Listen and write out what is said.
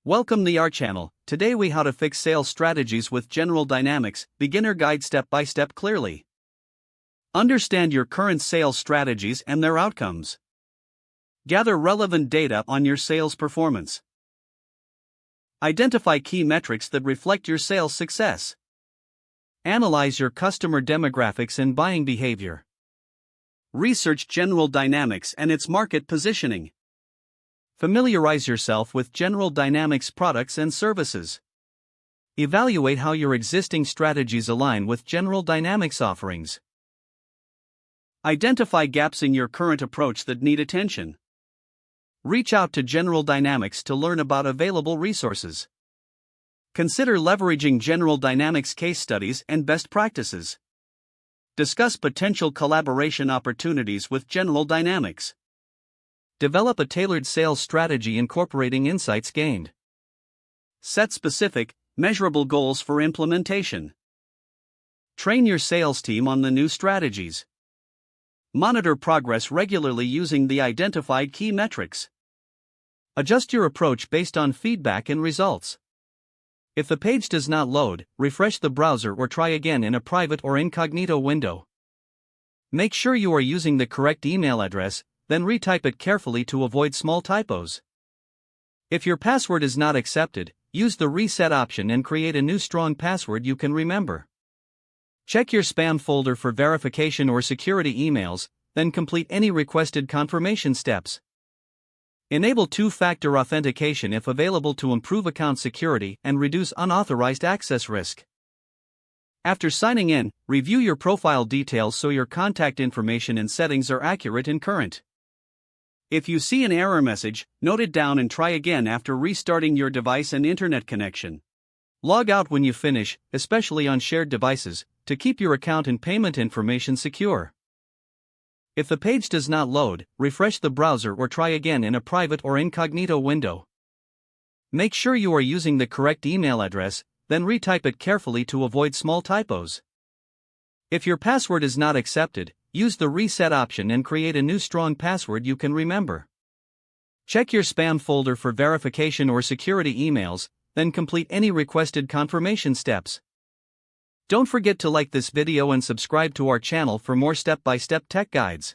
Welcome to our channel. Today we how to fix sales strategies with General Dynamics, beginner guide step by step clearly. Understand your current sales strategies and their outcomes. Gather relevant data on your sales performance. Identify key metrics that reflect your sales success. Analyze your customer demographics and buying behavior. Research General Dynamics and its market positioning. Familiarize yourself with General Dynamics products and services. Evaluate how your existing strategies align with General Dynamics offerings. Identify gaps in your current approach that need attention. Reach out to General Dynamics to learn about available resources. Consider leveraging General Dynamics case studies and best practices. Discuss potential collaboration opportunities with General Dynamics. Develop a tailored sales strategy incorporating insights gained. Set specific, measurable goals for implementation. Train your sales team on the new strategies. Monitor progress regularly using the identified key metrics. Adjust your approach based on feedback and results. If the page does not load, refresh the browser or try again in a private or incognito window. Make sure you are using the correct email address, then retype it carefully to avoid small typos. If your password is not accepted, use the reset option and create a new strong password you can remember. Check your spam folder for verification or security emails, then complete any requested confirmation steps. Enable two-factor authentication if available to improve account security and reduce unauthorized access risk. After signing in, review your profile details so your contact information and settings are accurate and current. If you see an error message, note it down and try again after restarting your device and internet connection. Log out when you finish, especially on shared devices, to keep your account and payment information secure. If the page does not load, refresh the browser or try again in a private or incognito window. Make sure you are using the correct email address, then retype it carefully to avoid small typos. If your password is not accepted, use the reset option and create a new strong password you can remember. Check your spam folder for verification or security emails, then complete any requested confirmation steps. Don't forget to like this video and subscribe to our channel for more step-by-step tech guides.